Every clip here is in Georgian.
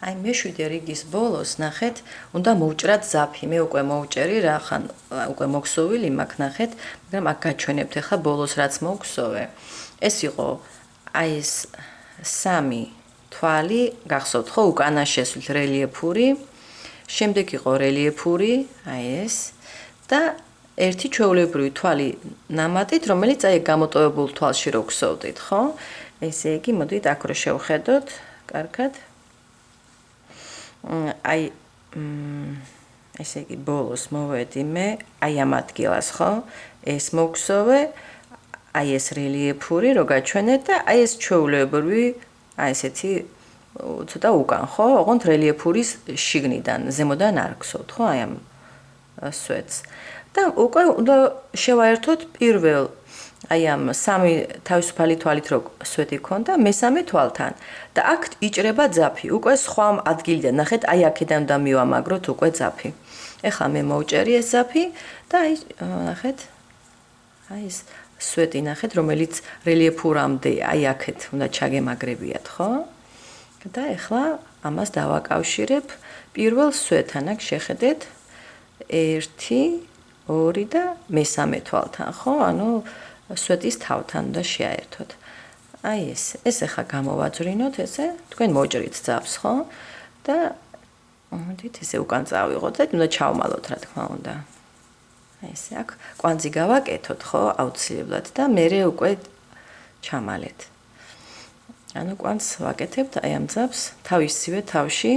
აი მეშვიდე რიგის ბოლოს ნახეთ, უნდა მოვჭრათ ზაფი. მე უკვე მოვჭერი რა, ხან უკვე მოგსოვილი მაქვს ნახეთ, მაგრამ აქ გაჩვენებთ ახლა ბოლოს რაც მოგსოვე. ეს იყო აი ეს სამი თვალი, გახსოვთ ხო, უკანა შესვლით რელიეფური, შემდეგ იყო რელიეფური, აი ეს და ერთი ჩვეულებრივი თვალი ნამატით, რომელიც აი გამოტოვებულ თვალში რო გსოვდით, ხო? ესე იგი, მოდით აქ რო შევხედოთ, კარგად. აი ესე იგი ბოლოს მოვედი მე, აი ამ ადგილას, ხო? ეს მოგსოვე, აი ეს რელიეფური რო გაჩვენეთ და აი ეს ჩვეულებრივი, აი ესეთი ცოტა უკან, ხო? ოღონდ რელიეფურის შიგნიდან, ზემოდან არ გსოვთ, ხო? აი ამ სვეტს. და უკვე უნდა შევაერთოთ პირველ აი ამ სამი თავისუფალი თვალით რო სვეტი ქონდა მესამე თვალთან და აქ იჭრება ძაფი. უკვე სხვა ადგილიდან ნახეთ, აი აქედან უნდა მივამაგროთ უკვე ძაფი. ეხლა მე მოვჭერი ეს ძაფი და აი ნახეთ, აი ეს სვეტი ნახეთ, რომელიც რელიეფურამდე აი აქეთ უნდა ჩაგემაგრებიათ, ხო? და ეხლა ამას დავაკავშირებ პირველ სვეტთან. აქ შეხედეთ 1 2 და მესამე თვალთან, ხო? ანუ სვეტის თავთან უნდა შეაერთოთ. აი ეს ახლა გამოვაძვრინოთ ესე, თქვენ მოჭრით ძაფს, ხო? და მოდით ესე უკან წავიღოთ და უნდა ჩავმალოთ, რა თქმა უნდა. აი ესე აქ კვანძი გავაკეთოთ, ხო? აუცილებლად და მერე უკვე ჩამალეთ. ანუ კვანძს ვაკეთებთ აი ამ ძაფს თავისივე თავში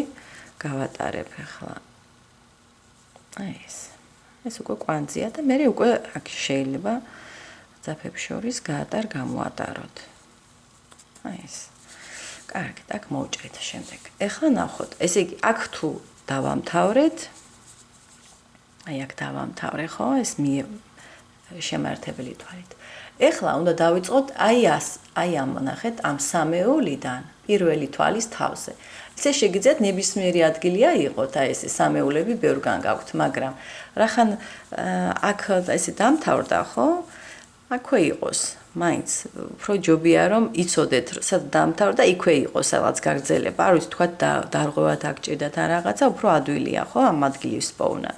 გავატარებ ახლა. აი ეს უკვე კვანძია და მერე უკვე აქ შეიძლება ძაფებს შორის გამოატაროთ. აი ეს. კარგით, აქ მოვჭრით შემდეგ. ეხლა ნახოთ, ესე იგი აქ თუ დავამთავრეთ, აი აქ დავამთავრე, ხო, ეს შემართებელი თვალით. ეხლა უნდა დავიწყოთ აი ამ ნახეთ, ამ სამეულიდან პირველი თვალის თავზე. ისე შეგიძლიათ ნებისმიერი ადგილი აიღოთ, აი ეს სამეულები ბევრგან გაქვთ, მაგრამ რახან აქ ესე დამთავრდა, ხო? აქვე იყოს, მაინც უფრო ჯობია რომ იცოდეთ, სად დამთავრდა, იქვე იყოს რაღაც გაგრძელება. არ ვიცი, თქვა დარღვევა დაგჭირდათ ან რაღაცა, უფრო ადვილია, ხო, ამ ადგილის პოვნა.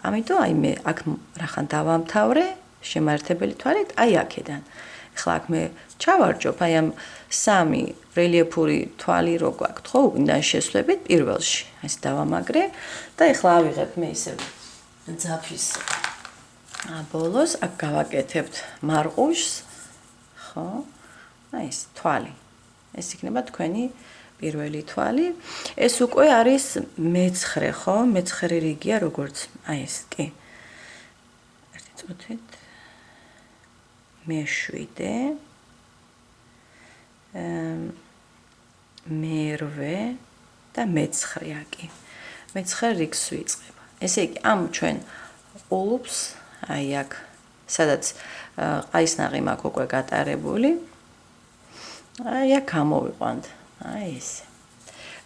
ამიტომ აი მე აქ რახან დავამთავრე შემართებელი თვალით, აი აქედან. ეხლა აქ მე ჩავარჯობ აი ამ სამი რელიეფური თვალი რო გვაქვთ, ხო, უკან შესვლებით პირველში. ეს დავამაგრე და ეხლა ავიღებ მე ისე ძაფის ბოლოს აქ გავაკეთებთ მარყუშს, ხო? აი ეს თვალი. ეს იქნება თქვენი პირველი თვალი. ეს უკვე არის მეცხრე, ხო? მეცხრე რიგია როგორც აი ეს, კი. ერთი წუთით. მეშვიდე. მერვე და მეცხრე აკი. მეცხრე რიგს ვიწყებ. ესე იგი ამ ჩვენ ყულუps აი აქ სადაც ყაისნაღი მაქვს უკვე გატარებული. აი აქ გამოვიყვანთ. აი ესე.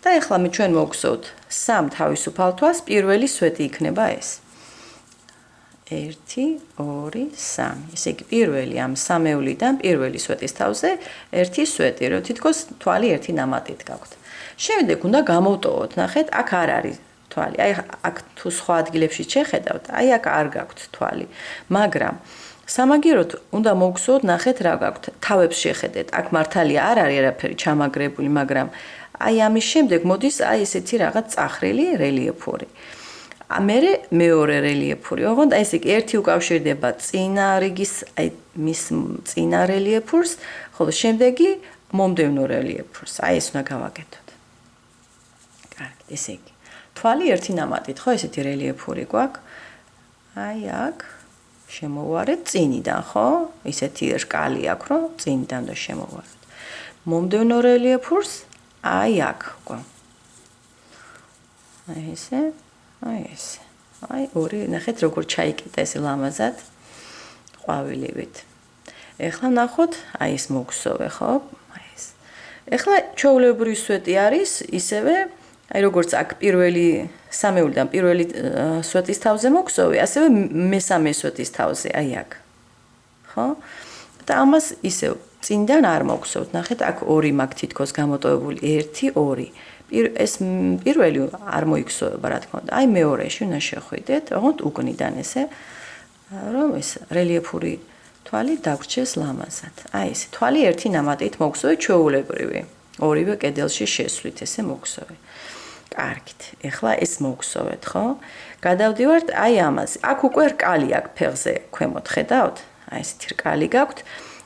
და ეხლა მე ჩვენ მოგხსოვთ სამ თავისუფალ თვალს პირველი სვეტი იქნება ეს. 1 2 3. ესე იგი პირველი ამ სამეულიდან პირველი სვეტის თავზე ერთი სვეტი, რომ თითქოს თვალი ერთი ნამატით გაქვთ. შემდეგ უნდა გამოვტოვოთ, ნახეთ, აქ არ არის თვალი. აი აქ თუ სხვა ადგილებში შეხედავთ, აი აქ არ გაქვთ თვალი. მაგრამ სამაგიეროდ უნდა მოგხსოვოთ, ნახეთ რა გაქვთ. თავებს შეხედეთ. აქ მართალია არ არის არაფერი ჩამაგრებული, მაგრამ აი ამის შემდეგ მოდის აი ესეთი რაღაც წახრილი რელიეფური. მერე მეორე რელიეფური. ოღონდ აი ესე იგი ერთი უკავშირდება წინა რიგის აი მის წინა რელიეფურს, ხოლო შემდეგი მომდევნო რელიეფურს. აი ეს უნდა გავაკეთოთ. კარგი, ესე იგი თვალი ერთი ნამატით, ხო, ესეთი რელიეფური გვაქვს. აი აქ შემოვარეთ წინიდან, ხო? ისეთი რკალი აქვს, რომ წინიდან და შემოვარეთ. მომდევნო რელიეფურს აი აქ უკვე. აი ესე. აი ესე. აი ორი, ნახეთ როგორ ჩაიკეტა ეს ლამაზად ყვავილებით. ეხლა ნახოთ, აი ეს მოგხსოვე, ხო? აი ეს. ეხლა ჩვეულებრივი სვეტი არის ისევე, აი როგორც აქ პირველი სამეულიდან პირველი სვეტის თავზე მოგხსოვე, ასევე მესამე სვეტის თავზე, აი აქ. ხო? და ამას ისევ წინიდან არ მოგხსოვთ. ნახეთ, აქ 2 მაქვს თითქოს გამოტოვებული, 1, 2. ეს პირველი არ მოიხსოვება, რა თქმა უნდა. აი მეორეში უნდა შეხვიდეთ, ოღონდ უკნიდან ესე, რომ ეს რელიეფური თვალი დაგვრჩეს ლამაზად. აი ეს თვალი ერთი ნამატით მოგხსოვეთ ჩვეულებრივი. ორივე კედელში შესვლით ესე მოგხსოვეთ. კარგით. ეხლა ეს მოგხსოვეთ, ხო? გადავდივართ აი ამაზე. აქ უკვე რკალი აქვს ფეხზე ქვემოთ, ხედავთ? აი ესეთი რკალი გაქვთ.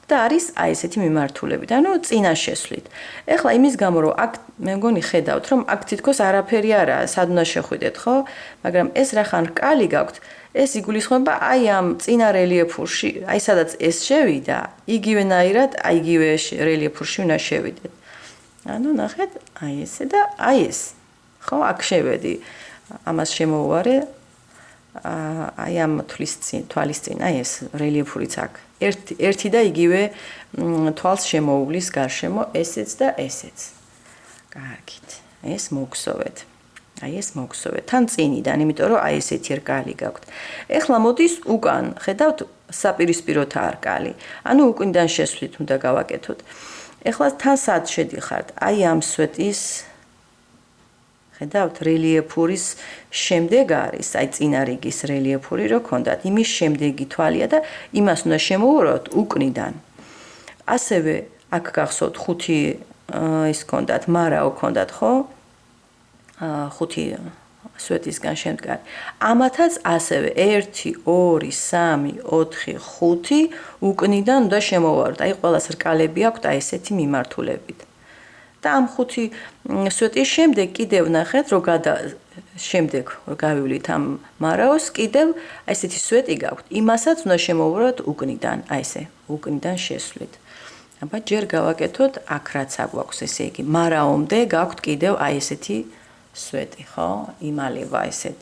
და არის აი ესეთი მიმართულებით, ანუ წინა შესვლით. ეხლა იმის გამო რომ აქ მე მგონი ხედავთ რომ აქ თითქოს არაფერი არაა, სად უნდა შეხვიდეთ, ხო? მაგრამ ეს რახან რკალი გაქვთ, ეს იგულისხმება აი ამ წინა რელიეფურში, აი სადაც ეს შევიდა, იგივენაირად აი იგივე რელიეფურში უნდა შევიდეთ. ანუ ნახეთ, აი ესე და აი ეს. ხო, აქ შევედი. ამას შემოვარე აი ამ თვალის წინ, აი ეს რელიეფურიც აქ. ერთი და იგივე თვალს შემოუვლის გარშემო ესეც და ესეც. კარგით. ეს მოგხსოვეთ. აი ეს მოგხსოვეთ. თან წინიდან, იმიტომ რომ აი ესეთი რკალი გაქვთ. ეხლა მოდის უკან, ხედავთ, საპირისპიროთა რკალი. ანუ უკნიდან შესვლით უნდა გავაკეთოთ. ეხლა თან სად შედიხართ? აი ამ სვეტის ხედავთ, რელიეფურის შემდეგ არის, აი წინა რიგის რელიეფური რო ქონდათ, იმის შემდეგი თვალია და იმას უნდა შემოვუაროთ უკნიდან. ასევე აქ გახსოვთ 5 ის ქონდათ, მარაო ქონდათ, ხო? 5 სვეტისგან შემდგარი. ამათაც ასევე 1, 2, 3, 4, 5 უკნიდან უნდა შემოვუაროთ. აი ყველას რკალები აქვთ აი ესეთი მიმართულებით. და ამ 5 სვეტის შემდეგ კიდევ ნახეთ, რომ შემდეგ რომ გავივლით ამ მარაოს, კიდევ აი ესეთი სვეტი გაქვთ. იმასაც უნდა შემოვუაროთ უკნიდან, აი ესე, უკნიდან შესვლით. აბა ჯერ გავაკეთოთ აქ რაც აგვაქვს, ესე იგი, მარაომდე გაქვთ კიდევ აი ესეთი სვეტი, ხო? იმალება ესეთ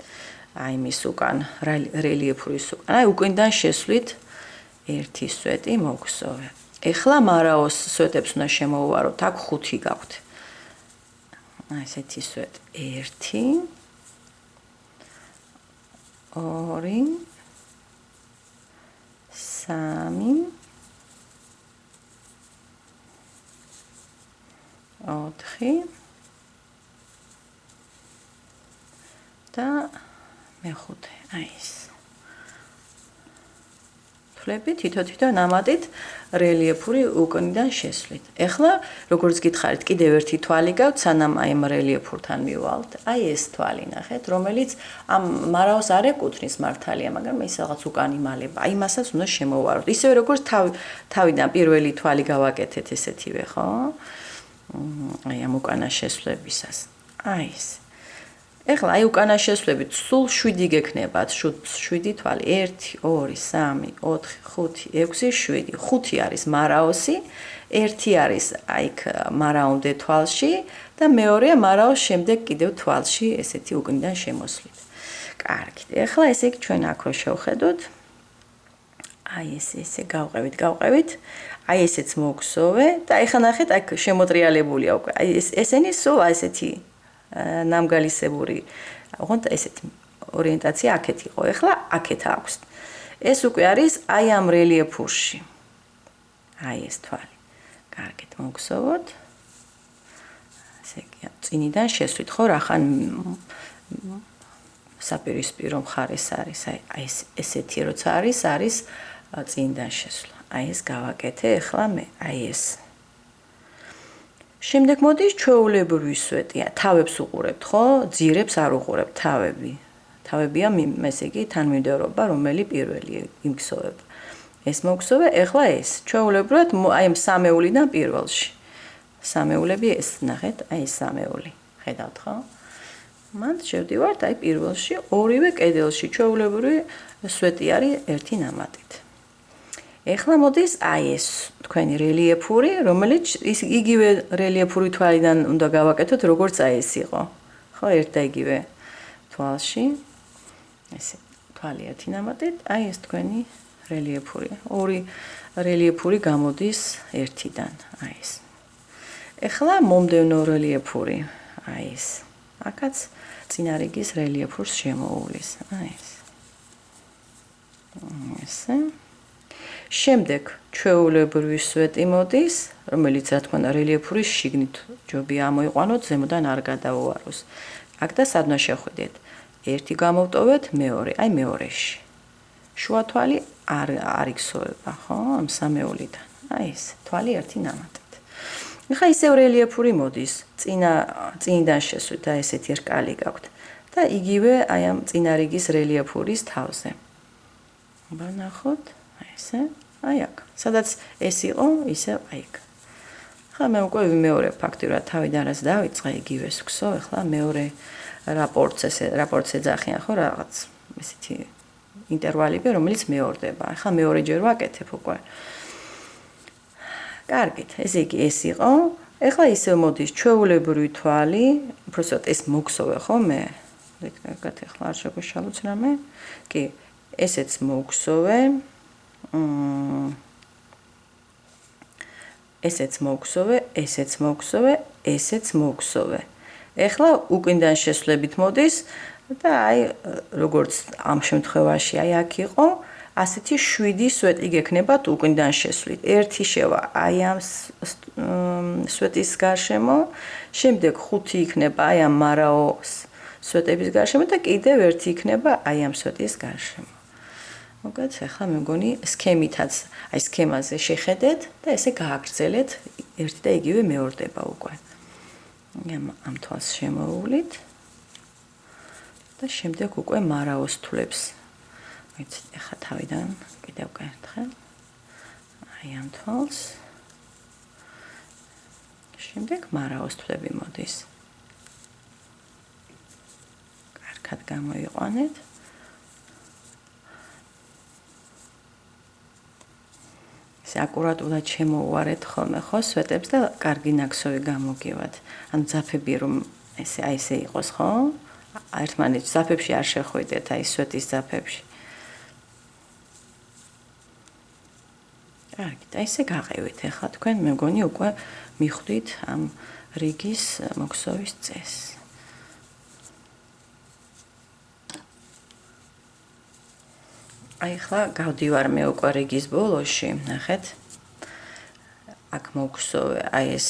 აი მის უკან, რელიეფურის უკან. აი უკნიდან შესვლით ერთი სვეტი მოგხსოვე. ეხლა მარაოს სვეტებს უნდა შემოვუაროთ, აქ 5 გაქვთ. აი ესეთი სვეტი. 1 2 3 4 და მეხუთე, აი ეს. თვლები თითო ნამატით რელიეფური უკნიდან შესვლით. ეხლა როგორც გითხარით, კიდევ ერთი თვალი გაქვთ, სანამ აი ამ რელიეფურთან მივალთ. აი ეს თვალი ნახეთ, რომელიც ამ მარაოს არ ეკუთვნის მართალია, მაგრამ ის რაღაც უკან იმალება. აი მასაც უნდა შემოვუაროთ. ისევე როგორც თავიდან პირველი თვალი გავაკეთეთ ესეთივე, ხო? აი ამ უკანა შესვლებისას. აი ეს. ეხლა აი უკანა შესვლებით სულ 7 გექნებათ, 7 თვალი. 1 2 3 4 5 6 7. 5 არის მარაოსი, 1 არის აი მარაომდე თვალში და მეორეა მარაოს შემდეგ კიდევ თვალში ესეთი უკნიდან შემოსვლით. კარგით. ეხლა ესე იგი ჩვენ აქ რო შევხედოთ. აი ესე გავყევით. აი ესეც მოგხსოვე და ეხლა ნახეთ აქ შემოტრიალებულია უკვე. აი ესენი სულ აი ესეთი ნამგალისებური, ოღონდ ესეთი ორიენტაცია აქეთ იყო. ეხლა აქეთ აქვს. ეს უკვე არის აი ამ რელიეფურში. აი ეს თვალი. კარგით მოგხსოვოთ. ესე იგი წინიდან შესვლით, ხო, რახან საპირისპირო მხარეს არის, აი ესეთი როცა არის წინიდან შესვლა. აი ეს გავაკეთე ეხლა მე, აი ეს. შემდეგ მოდის ჩვეულებრივი სვეტია. თავებს უყურებთ, ხო? ძირებს არ უყურებთ, თავები. თავებია ესე იგი თანმიმდევრობა, რომელი პირველი იმგსოვება. ეს მოგხსოვე, ეხლა ეს. ჩვეულებრივად აი ამ სამეულიდან პირველში. სამეულები ეს, ნახეთ, აი ეს სამეული. ხედავთ, ხო? მან შევდივართ აი პირველში, ორივე კედელში ჩვეულებრივი სვეტი არის ერთი ნამატით. ეხლა მოდის აი ეს თქვენი რელიეფური, რომელიც იგივე რელიეფური თვალიდან უნდა გავაკეთოთ, როგორც აი ეს იყო. ხო, ერთ და იგივე თვალში. ესე თვალი ერთი ნამატით, აი ეს თქვენი რელიეფური. ორი რელიეფური გამოდის ერთიდან, აი ეს. ეხლა მომდევნო რელიეფური, აი ეს. აქაც წინა რიგის რელიეფურს შემოუვლის, აი ეს. ესე შემდეგ ჩვეულებრივი სვეტი მოდის, რომელიც რა თქმა უნდა რელიეფური შიგნით ჯობია ამოიყვანოთ, ზემოდან არ გადაუაროს. აქ და სადღაც შეხვიდეთ. ერთი გამოვტოვეთ, მეორე, აი მეორეში. შუა თვალი არ იქსოვება, ხო? ამ სამეულიდან. აი ეს, თვალი ერთი ნამატით. ეხლა ისევ რელიეფური მოდის, წინიდან შესვით და ესეთი რკალი გაქვთ. და იგივე აი ამ წინარიგის რელიეფურის თავზე. ვნახოთ, აი ესე, აი აქ. სადაც ეს იყო, ისევ აი აქ. ხა მე უკვე ვიმეორებ ფაქტიურად თავიდან რაც დავიწყე იგივეს ვქსო, ეხლა მეორე რაპორტს ეძახიან ხო რაღაც ესეთი ინტერვალები, რომელიც მეორდება. ეხლა მეორეჯერ ვაკეთებ უკვე. კარგით, ესე იგი ეს იყო. ეხლა ისევ მოდის ჩვეულებრივი თვალი, უბრალოდ ეს მოგსოვე ხო მე? ეგრეთ ეხლა არ შეგვეშალოც რამე. კი, ესეც მოგსოვე. ესეც მოგსოვე, ესეც მოგსოვე, ესეც მოგსოვე. ეხლა უკინდან შესვლებით მოდის და აი როგორც ამ შემთხვევაში აი აქ იყო, ასეთი 7 სვეტი გექნებათ უკინდან შესვლით. ერთი შევა აი ამ სვეტის გარშემო, შემდეგ 5 იქნება აი ამ მარაო სვეტების გარშემო და კიდევ ერთი იქნება აი ამ სვეტის გარშემო. მოგეთ, ახლა მე მგონი სქემითაც, აი სქემაზე შეხედეთ და ესე გააგრძელეთ, ერთი და იგივე მეორდება უკვე. ამ თვალს შემოუვლით და შემდეგ უკვე მარაოს თვლებს. ვიცით, ახლა თავიდან კიდევ ერთხელ. აი ამ თვალს. შემდეგ მარაოს თვლები მოდის. კარგად გამოიყვანეთ. აკურატულად შემოუვარეთ ხოლმე ხო სვეტებს და კარგი ნაკსოვი გამოგივათ. ანუ ძაფები რომ ესე აი ესე იყოს ხო? ერთმანეთს ძაფებში არ შეხვიდეთ აი სვეტის ძაფებში. კარგი, და ესე გაყევით ახლა თქვენ მე მგონი უკვე მიხვდით ამ რიგის მოქსოვის წესს. აი ხლა გავდივარ მე უკვე რიგის ბოლოში, ნახეთ. აქ მოგსოვე, აი ეს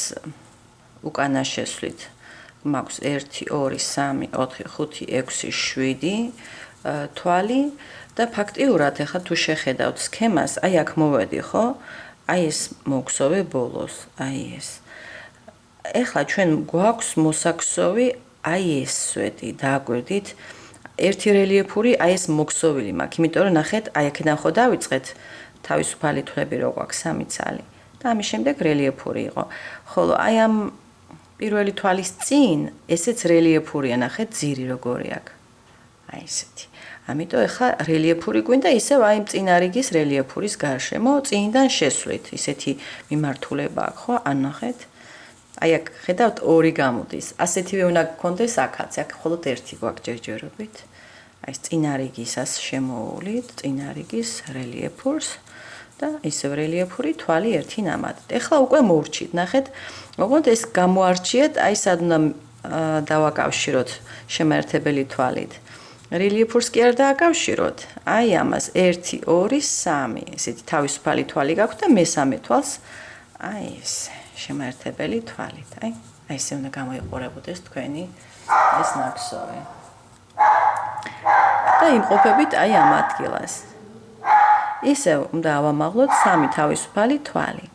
უკანა შესვლით მაქვს 1 2 3 4 5 6 7 თვალი და ფაქტიურად ახლა თუ შეხედავთ სქემას, აი აქ მოვედი, ხო? აი ეს მოგსოვე ბოლოს, აი ეს. ეხლა ჩვენ გვაქვს მოსაქსოვი აი ეს სვეტი, დააკვირდით. ერთი რელიეფური აი ეს მოგსოვილი მაქვს, იმიტომ რომ ნახეთ, აი აქედან ხო დავიწყეთ თავისუფალი თვლები რო გვაქვს 3 ცალი და ამის შემდეგ რელიეფური იყო. ხოლო აი ამ პირველი თვალის წინ ესეც რელიეფურია, ნახეთ, ძირი როგორი აქვს. აი ესეთი. ამიტომ ახლა რელიეფური გვინდა ისევ აი წინარიგის რელიეფურის გარშემო წინიდან შესვლით, ისეთი მიმართულება აქვს, ხო? ან ნახეთ. აი აქ ხედავთ 2 გამოდის. ასეთივე უნდა გქონდეს აქაც, აქ მხოლოდ 1 გვაქვს ჯერჯერობით. აი ეს წინარიგისას შემოუვლით, წინარიგის რელიეფურს და ისევ რელიეფური თვალი ერთი ნამატით. ეხლა უკვე მოვრჩით, ნახეთ, ოღონდ ეს გამოარჩიეთ, აი სად უნდა დავაკავშიროთ შემაერთებელი თვალით. რელიეფურს კი არ დააკავშიროთ. აი ამას 1 2 3 ესეთი თავისუფალი თვალი გაქვთ და მესამე თვალს აი ესე შემაერთებელი თვალით. აი ესე უნდა გამოიყურებოდეს თქვენი ეს ნაკსოვი. და იმყოფებით აი ამ ადგილას. ისევ უნდა ავამაღლოთ 3 თავისუფალი თვალი.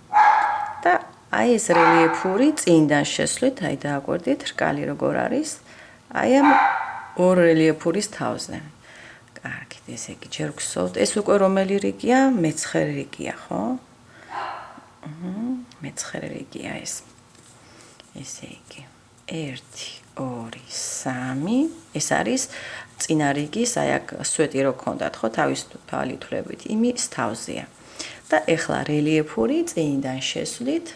და აი ეს რელიეფური წინიდან შესვლით, აი დააკვირდით რკალი როგორ არის. აი ამ 2 რელიეფურის თავზე. კარგით, ესე იგი ჯერ გსოვთ. ეს უკვე რომელი რიგია? მე-9 რიგია, ხო? მე-9 რიგია ეს. ესე იგი 1 2 3 ეს არის წინარიგის, აი აქ სვეტი რო გქონდათ, ხო, თავისუფალი თვლებით, იმის თავზეა. და ეხლა რელიეფური წინიდან შესვლით,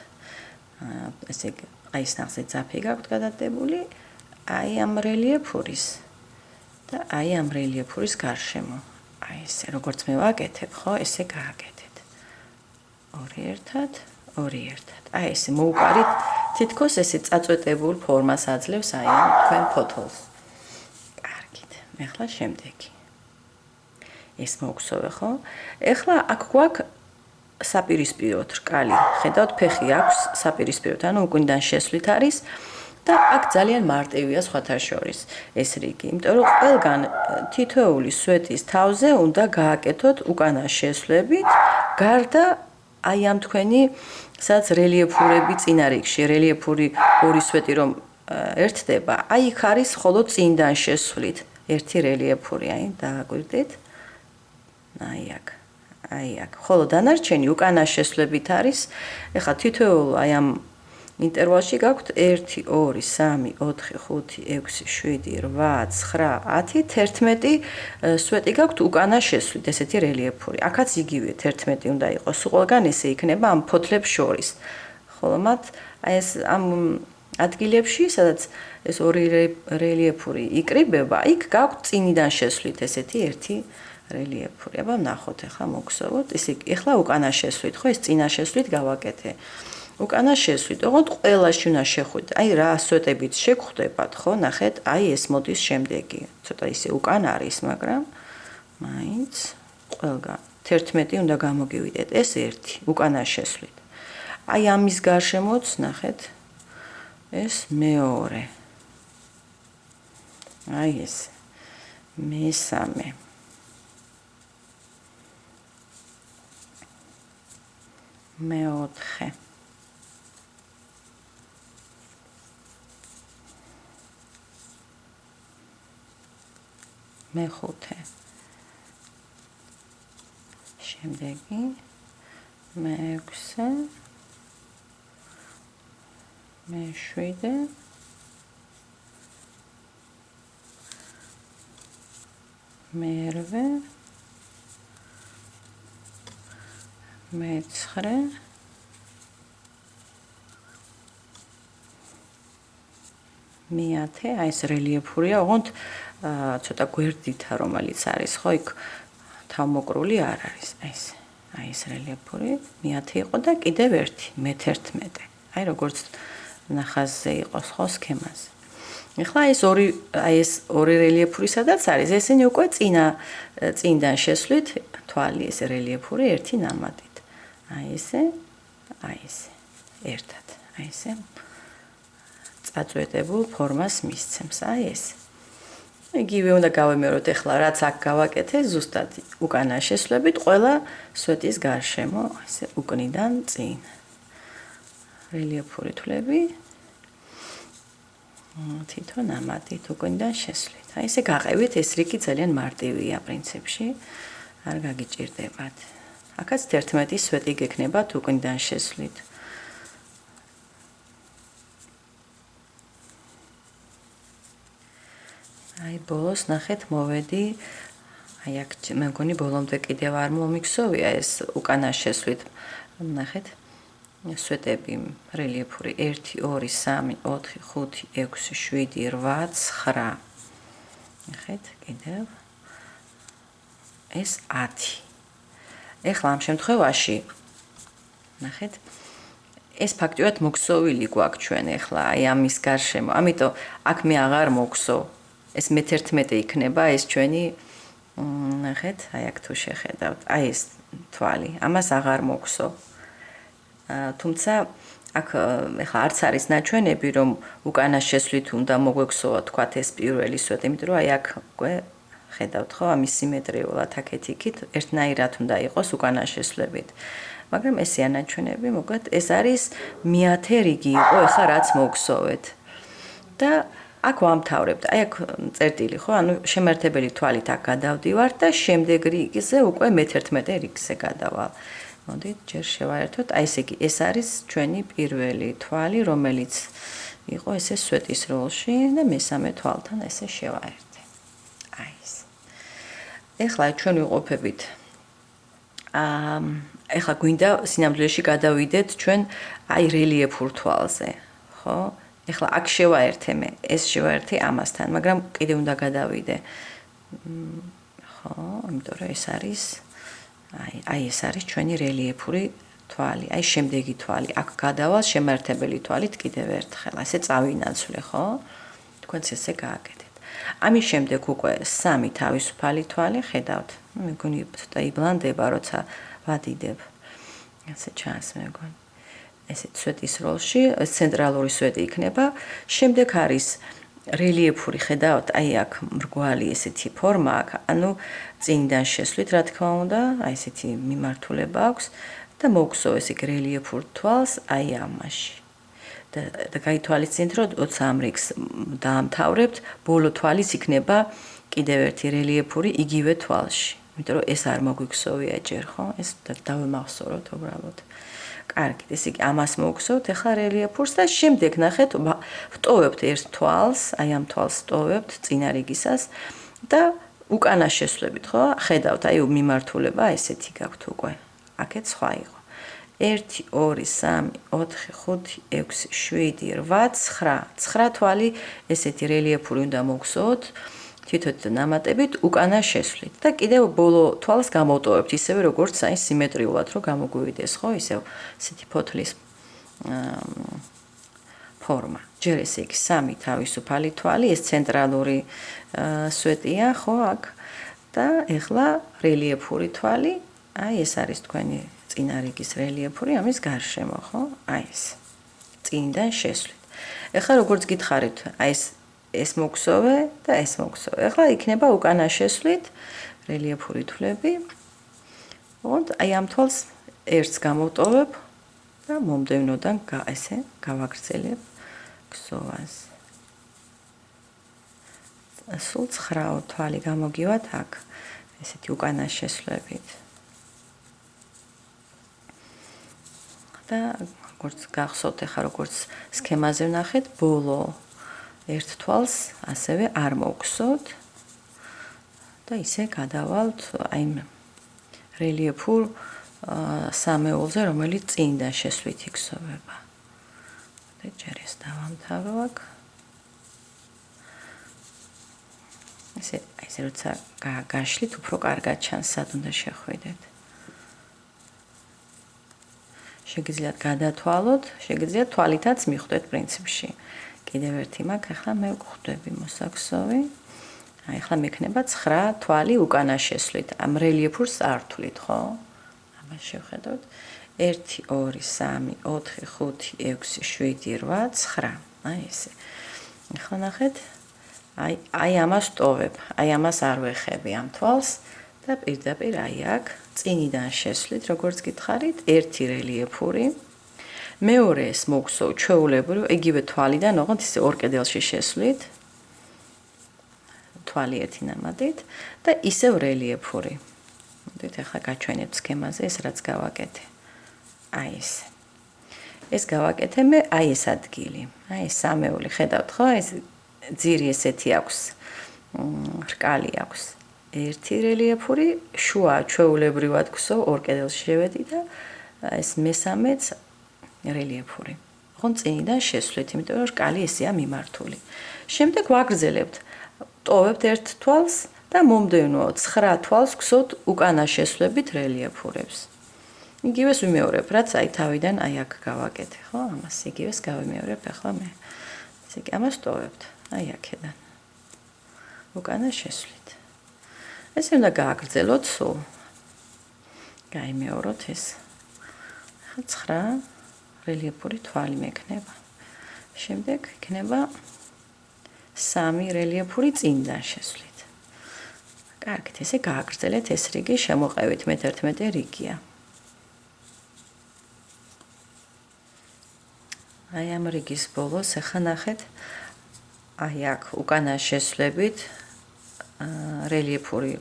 ესე იგი აი ეს ნახზე ძაფი გაქვთ გადადებული, აი ამ რელიეფურის და აი ამ რელიეფურის გარშემო. აი ესე როგორც მე ვაკეთებ, ხო, ესე გააკეთეთ. 2 ერთად, 2 ერთად. აი ესე მოუყარით, თითქოს ესე წაწვეტებულ ფორმას აძლევს აი ამ თქვენ ფოთოლს. კარგით. ეხლა შემდეგი. ეს მოგსოვე, ხო? ეხლა აქ გვაქვს საპირისპიროდ რკალი. ხედავთ, ფეხი აქვს საპირისპიროდ, ანუ უკუნიდან შესვლით არის და აქ ძალიან მარტივია სხვათა შორის ეს რიგი, იმიტომ რომ ყველგან თითოეული სვეტის თავზე უნდა გააკეთოთ უკანა შესვლებით, გარდა აი ამ თქვენი სადაც რელიეფურები წინა რიგში, რელიეფური ორი სვეტი რომ ერთდება, აი იქ არის მხოლოდ წინიდან შესვლით ერთი რელიეფური, აი დააკვირდით. აი აქ. ხოლო დანარჩენი უკანა შესვლებით არის. ეხლა თითოეულ აი ამ ინტერვალში გაქვთ 1 2 3 4 5 6 7 8 9 10 11 სვეტი გაქვთ უკანა შესვლით, ესეთი რელიეფური. აქაც იგივე 11 უნდა იყოს. ყველგან ესე იქნება ამ ფოთლებს შორის. ხოლო მათ აი ეს ამ ადგილებში, სადაც ეს ორი რელიეფური იკრიბება, იქ გაქვთ წინიდან შესვლით ესეთი ერთი რელიეფური. აბა ნახოთ ახლა მოგხსოვოთ. ეხლა უკანა შესვლით, ხო ეს წინა შესვლით გავაკეთე. უკანა შესვლით, ოღონდ ყველაში უნდა შეხვიდეთ. აი რა სვეტებით შეგხვდებათ, ხო? ნახეთ, აი ეს მოდის შემდეგი. ცოტა ისე უკან არის, მაგრამ მაინც ყველგან 11 უნდა გამოგივიდეთ. ეს ერთი უკანა შესვლით. აი ამის გარშემოც ნახეთ ეს მეორე. აი ეს მესამე. მეოთხე. მეხუთე. შემდეგი მეექვსე. მეშვიდე. მერვე. მეცხრე. მეათე, აი ეს რელიეფურია, ოღონდ ცოტა გვერდითა რომელიც არის, ხო, იქ თავმოკრული არ არის. აი ეს რელიეფური, მეათე იყო და კიდევ ერთი, მე-11. აი როგორც ნახაზზე იყოს, ხო, სქემაზე. ეხლა ეს ორი რელიეფური სადაც არის, ესენი უკვე წინდან შესვლით თვალი ეს რელიეფური ერთი ნამატით. აი ესე, ერთად. აი ესე წაწვეტებულ ფორმას მისცემს. აი ეს. იგივე უნდა გავემეოროთ ეხლა რაც აქ გავაკეთე, ზუსტად უკანა შესვლებით ყველა სვეტის გარშემო, ესე უკნიდან წინ. რელიეფური თვლები. თითო ნამატით უკნიდან შესვლით. აი ესე გაყევით, ეს რიგი ძალიან მარტივია პრინციპში. არ გაგიჭირდებათ. აქაც 11 სვეტი გექნებათ უკნიდან შესვლით. აი ბოლოს ნახეთ მოვედი. აი აქ მე მგონი ბოლომდე კიდევ არ მომიქსოვია ეს უკანა შესვლით. ნახეთ. სვეტები რელიეფური 1 2 3 4 5 6 7 8 9. ნახეთ კიდევ ეს 10. ეხლა ამ შემთხვევაში ნახეთ ეს ფაქტიურად მოგსოვილი გვაქვს ჩვენ ეხლა აი ამის გარშემო. ამიტომ აქ მე აღარ მოგსოვ. ეს მე-11 იქნება ეს ჩვენი ნახეთ, აი აქ თუ შეხედავთ, აი ეს თვალი. ამას აღარ მოგსოვ. თუმცა აქ ეხლა არც არის ნაჩვენები რომ უკანა შესვლით უნდა მოგვექსოვა თქვათ ეს პირველი სვეტი, იმიტომ რომ აი აქ უკვე ხედავთ ხო ამის სიმეტრიულად აქეთ იქით ერთნაირად უნდა იყოს უკანა შესვლებით. მაგრამ ესეა ნაჩვენები, მოკლედ ეს არის მეათე რიგი იყო ეხლა რაც მოგსოვეთ. და აქ ვამთავრებთ. აი აქ წერტილი ხო, ანუ შემართებელი თვალით აქ გადავდივართ და შემდეგ რიგზე უკვე მე-11 რიგზე გადავალ. მოდით ჯერ შევაერთოთ. აი ესე იგი ეს არის ჩვენი პირველი თვალი, რომელიც იყო ესე სვეტის როლში და მესამე თვალთან ესე შევაერთე. აი ეს. ეხლა ჩვენ ვიყოფებით. ეხლა გვინდა სინამდვილეში გადავიდეთ ჩვენ აი რელიეფურ თვალზე, ხო? ეხლა აქ შევაერთე მე, ეს შევაერთე ამასთან, მაგრამ კიდე უნდა გადავიდე. ხო, იმიტომ რომ ეს არის აი ეს არის ჩვენი რელიეფური თვალი, აი შემდეგი თვალი. აქ გადავალ შემართებელი თვალით კიდევ ერთხელ, ასე წავინაცვლე, ხო? თქვენც ესე გააკეთეთ. ამის შემდეგ უკვე 3 თავისუფალი თვალი, ხედავთ. მე მგონი ცოტა იბლანდება, როცა ვადიდებ. ასე ჩანს მეგონი. ესეთ სვეტის როლში, ცენტრალური სვეტი იქნება. შემდეგ არის რელიეფური, ხედავთ, აი აქ მრგვალი ესეთი ფორმა აქვს, ანუ წინიდან შესვლით, რა თქმა უნდა, აი ესეთი მიმართულება აქვს და მოგხსოვს ეს რელიეფურ თვალს აი ამაში. და გაითვალისწინეთ, რომ 23 რიგს დაამთავრებთ, ბოლო თვალის იქნება კიდევ ერთი რელიეფური იგივე თვალში. იმიტომ რომ ეს არ მოგვიქსოვია ჯერ, ხო? ეს დავემახსოვროთ უბრალოდ. კარგი, ესე იგი ამას მოგხსოვთ ახლა რელიეფურს და შემდეგ ნახეთ, ვტოვებთ ერთ თვალს, აი ამ თვალს ვტოვებთ წინა რიგისას და უკანა შესვლებით, ხო? ხედავთ, აი მიმართულება ესეთი გაქვთ უკვე. აქეთ სხვა იყო. 1 2 3 4 5 6 7 8 9 9 თვალი ესეთი რელიეფური უნდა მოგხსოვოთ. თვითონ ნამატებით უკანა შესვლით და კიდევ ბოლო თვალს გამოვტოვებთ ისევე როგორც აი სიმეტრიულად რომ გამოგვივიდეს ხო ისევ ესეთი ფოთლის ფორმა. ჯერ ესე იგი 3 თავისუფალი თვალი ეს ცენტრალური სვეტია ხო აქ და ეხლა რელიეფური თვალი აი ეს არის თქვენი წინა რიგის რელიეფური ამის გარშემო ხო აი ეს წინიდან შესვლით. ეხლა როგორც გითხარით აი ეს მოგხსოვე და ეს მოგხსოვე. ახლა იქნება უკანა შესვლით რელიეფური თვლები. აი ამ თვალს ერთს გამოვტოვებ და მომდევნოდან ესე გავაგრძელებ ქსოვას. სულ 9 თვალი გამოგივათ აქ ესეთი უკანა შესვლებით. და როგორც გახსოვთ ახლა როგორც სქემაზე ვნახეთ ბოლო ერთ თვალს ასევე არ მოგხსოვთ და ისე გადავალთ აი რელიეფურ სამეულზე რომელიც წინდა შესვლით იგსოვება. და ჯერ ეს დავამთავრო აქ. ესე როცა გაშლით უფრო კარგად ჩანს სად უნდა შეხვიდეთ. შეგიძლიათ გადათვალოთ, შეგიძლიათ თვალითაც მიხვდეთ პრინციპში. კიდევ ერთი მაქვს, ახლა მე ვხვდები მოსაქსოვი. აი ახლა მექნება 9 თვალი უკანა შესვლით. ამ რელიეფურს არ ვთვლით, ხო? აბა შევხედოთ. 1 2 3 4 5 6 7 8 9. აი ესე. ახლა ნახეთ. აი ამას ვტოვებ. აი ამას არ ვეხები ამ თვალს და პირდაპირ აი აქ წინიდან შესვლით, როგორც გითხარით, ერთი რელიეფური. მეორე ეს მოგხსოვ ჩვეულებრივ იგივე თვალიდან, ოღონდ ისე ორ კედელში შესვლით. თვალი ერთი ნამატით და ისევ რელიეფური. მოდით ახლა გაჩვენებთ სქემაზე ეს რაც გავაკეთე. აი ეს. ეს გავაკეთე მე აი ეს ადგილი. აი ეს სამეული, ხედავთ ხო? ეს ძირი ესეთი აქვს. რკალი აქვს. ერთი რელიეფური, შუა ჩვეულებრივად გსოვ ორ კედელში შევედი და ეს მესამეც რელიეფური. ხომ წინიდან შესვლით, იმიტომ რომ რკალი ესეა მიმართული. შემდეგ ვაგრძელებთ. ტოვებთ ერთ თვალს და მომდევნო 9 თვალს გსოვთ უკანა შესვლებით რელიეფურებს. იგივეს ვიმეორებ, რაც აი თავიდან აი აქ გავაკეთე, ხო? ამას იგივეს გავიმეორებ ახლა მე. ესე იგი ამას ტოვებთ, აი აქედან. უკანა შესვლით. ესე უნდა გააგრძელოთ სულ. გაიმეოროთ ეს. ახლა 9 რელიეფური თვალი მექნება. შემდეგ იქნება 3 რელიეფური წინიდან შესვლით. კარგით, ესე გააგრძელეთ ეს რიგი, შემოყევით მე-11 რიგია. აი ამ რიგის ბოლოს ახლა ნახეთ. აი აქ უკანა შესვლებით რელიეფური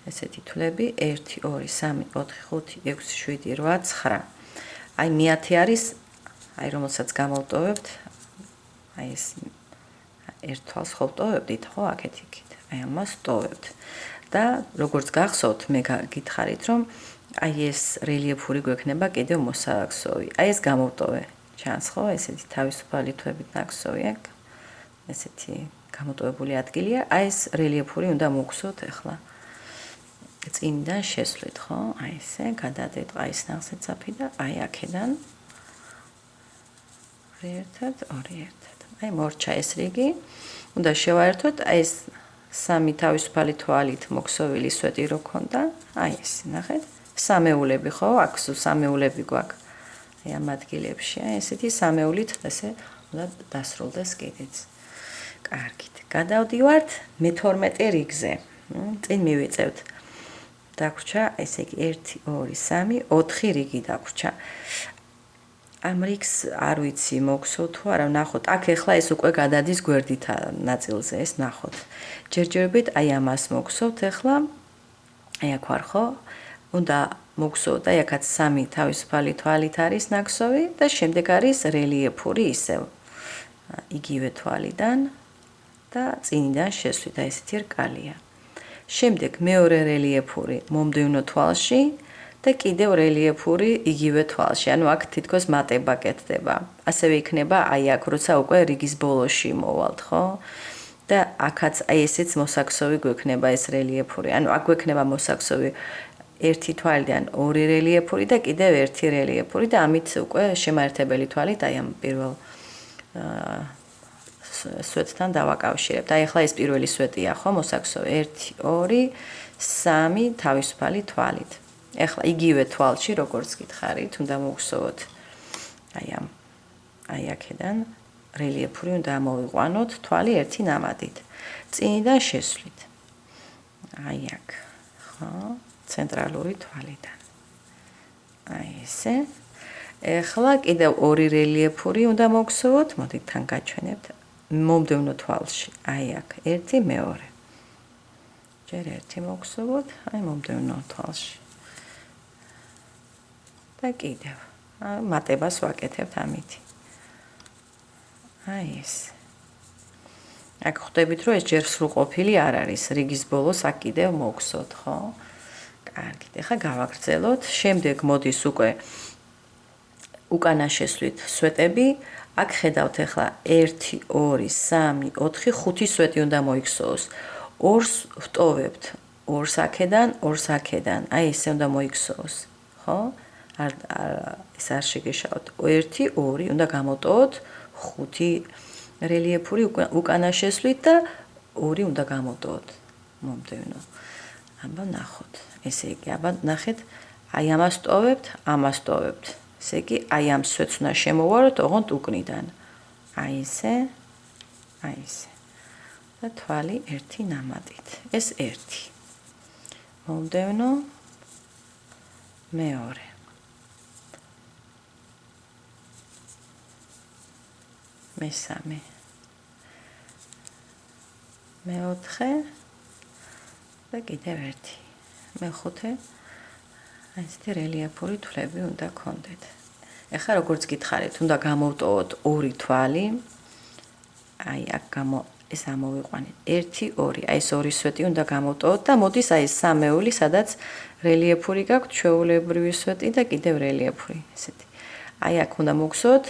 ესეთი თვლები 1 2 3 4 5 6 7 8 9. აი მე-10 არის აი რომელსაც გამოვტოვებთ. აი ეს ერთ თვალს ხო ვტოვებდით, ხო, აქეთ იქით. აი ამას ვტოვებთ. და როგორც გახსოვთ, მე გითხარით, რომ აი ეს რელიეფური გვექნება კიდევ მოსაქსოვი. აი ეს გამოვტოვე. ჩანს ხო, ესეთი თავისუფალი თვებით ნაქსოვი აქ. ესეთი გამოტოვებული ადგილია. აი ეს რელიეფური უნდა მოგხსოვთ ახლა. წინიდან შესვლით, ხო? აი ესე გადადეთ ყაის ნახსეცაფი და აი აქედან ერთად, ორი ერთად. აი მორჩა ეს რიგი. უნდა შევაერთოთ აი ეს 3 თავისუფალი თვალით მოგხსოვილი სვეტი რო ქონდა. აი ეს, ნახეთ. სამეულები, ხო? აქ სამეულები გვაქვს. აი ამ ადგილებში, ესეთი სამეულით ესე უნდა დასრულდეს კიდეც. კარგით. გადავდივართ მე-12 რიგზე. წინ მივიწევთ. დაგვრჩა, ესე იგი 1 2 3 4 რიგი დაგვრჩა. ამ რიგს არ ვიცი მოგსოვთ თუ არა, ნახოთ. აქ ეხლა ეს უკვე გადადის გვერდით ნაწილზე, ეს ნახოთ. ჯერჯერობით აი ამას მოგსოვთ ეხლა. აი აქ ვარ ხო? უნდა მოგსოვთ, აი აქაც 3 თავისუფალი თვალით არის ნაკსოვი და შემდეგ არის რელიეფური ისევ. იგივე თვალიდან და წინიდან შესვლით, აი ესეთი რკალია. შემდეგ მეორე რელიეფური მომდევნო თვალში და კიდევ რელიეფური იგივე თვალში. ანუ აქ თითქოს მატება კეთდება. ასევე იქნება აი აქ, როცა უკვე რიგის ბოლოში მოვალთ, ხო? და აქაც აი ესეც მოსაქსოვი გვექნება ეს რელიეფური. ანუ აქ გვექნება მოსაქსოვი ერთი თვალიდან ორი რელიეფური და კიდევ ერთი რელიეფური და ამით უკვე შემაერთებელი თვალით აი ამ პირველ სვეტთან დავაკავშირებთ. აი ახლა ეს პირველი სვეტია, ხო, მოსაქსოვი 1 2 3 თავისუფალი თვალით. ეხლა იგივე თვალში, როგორც გითხარით, უნდა მოგსოვოთ. აი აქედან რელიეფური უნდა მოვიყვანოთ თვალი ერთი ნამადით. წინიდან შესვლით. აი აქ, ხო, ცენტრალური თვალიდან. აი ესე. ეხლა კიდევ ორი რელიეფური უნდა მოგსოვოთ, მოდით თან გაჩვენებთ. მომდევნო თვალში. აი აქ, ერთი მეორე. ჯერ ერთი მოგსოვოთ, აი მომდევნო თვალში. და კიდევ მატებას ვაკეთებთ ამით. აი ეს. აქ ხვდებით, რომ ეს ჯერ სრულყოფილი არ არის. რიგის ბოლოს აქ კიდევ მოგსოთ, ხო? კარგით, ახლა გავაგრძელოთ. შემდეგ მოდის უკვე უკანა შესვლით სვეტები. აქ ხედავთ ახლა 1 2 3 4 5 სვეტი უნდა მოიქცეოს. ორს ვტოვებთ. ორს აქედან, ორს აქედან. აი ესე უნდა მოიქცეოს, ხო? ეს არ შეგეშალოთ. 1 2 უნდა გამოტოვოთ 5 რელიეფური უკანა შესვლით და 2 უნდა გამოტოვოთ მომდევნო. აბა ნახოთ. ესე იგი, აბა ნახეთ, აი ამას ტოვებთ, ამას ტოვებთ. ესე იგი, აი ამ სვეტს უნდა შემოვაროთ ოღონდ უკნიდან. აი ესე, აი ესე. და თვალი ერთი ნამატით. ეს ერთი. მომდევნო მეორე. მესამე. მეოთხე და კიდევ ერთი. მეხუთე. აი ესეთი რელიეფური თვლები უნდა გქონდეთ. ეხლა როგორც გითხარით, უნდა გამოვტოვოთ ორი თვალი. აი აქ ეს ამოვიყვანეთ 1 2. აი ეს ორი სვეტი უნდა გამოვტოვოთ და მოდის აი ეს სამეული, სადაც რელიეფური გაქვთ, ჩვეულებრივი სვეტი და კიდევ რელიეფური, ესეთი. აი აქ უნდა მოგსოვოთ